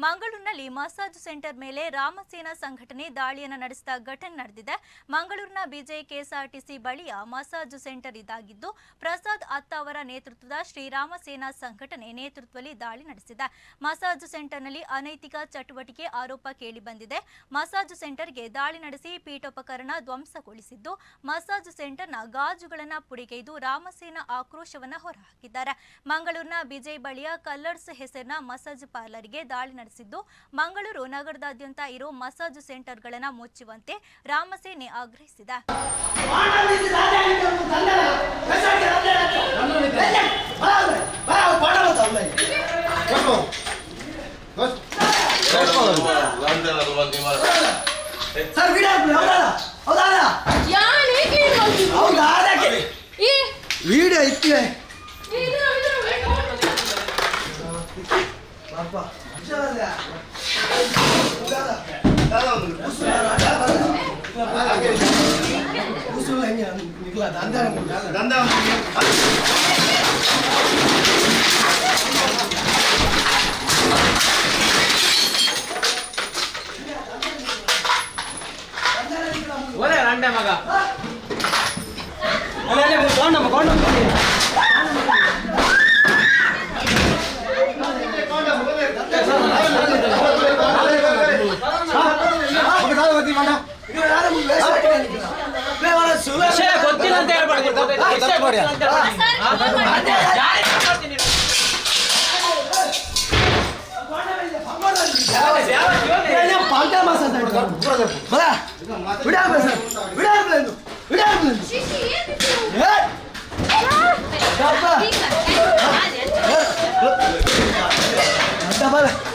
ಮಂಗಳೂರಿನಲ್ಲಿ massage centre ಮೇಲೆ ರಾಮಸೇನಾ ಸಂಘಟನೆ ದಾಳಿಯನ್ನು ನಡೆಸಿದ ಘಟನೆ ನಡೆದಿದೆ. ಮಂಗಳೂರಿನ ಬಿಜೆ ಕೆಎಸ್ಆರ್ಟಿಸಿ ಬಳಿಯ ಮಸಾಜ್ ಸೆಂಟರ್ ಇದಾಗಿದ್ದು, ಪ್ರಸಾದ್ ಅತ್ತ ಅವರ ನೇತೃತ್ವದ ಶ್ರೀರಾಮ ಸೇನಾ ಸಂಘಟನೆ ನೇತೃತ್ವದಲ್ಲಿ ದಾಳಿ ನಡೆಸಿದೆ. ಮಸಾಜ್ ಸೆಂಟರ್ನಲ್ಲಿ ಅನೈತಿಕ ಚಟುವಟಿಕೆ ಆರೋಪ ಕೇಳಿಬಂದಿದೆ. ಮಸಾಜ್ ಸೆಂಟರ್ಗೆ ದಾಳಿ ನಡೆಸಿ ಪೀಠೋಪಕರಣ ಧ್ವಂಸಗೊಳಿಸಿದ್ದು, ಮಸಾಜ್ ಸೆಂಟರ್ನ ಗಾಜುಗಳನ್ನು ಪುಡಿಗೈದು ರಾಮಸೇನಾ ಆಕ್ರೋಶವನ್ನು ಹೊರಹಾಕಿದ್ದಾರೆ. ಮಂಗಳೂರಿನ ಬಿಜೆ ಬಳಿಯ ಕಲರ್ಸ್ ಹೆಸರಿನ ಮಸಾಜ್ ಪಾರ್ಲರ್ಗೆ ದಾಳಿ ನಡೆಸಿದ್ದು, ಮಂಗಳೂರು ನಗರದಾದ್ಯಂತ ಇರೋ ಮಸಾಜ್ ಸೆಂಟರ್ಗಳನ್ನು ಮುಚ್ಚುವಂತೆ ರಾಮಸೇನೆ ಆಗ್ರಹಿಸಿದೆ.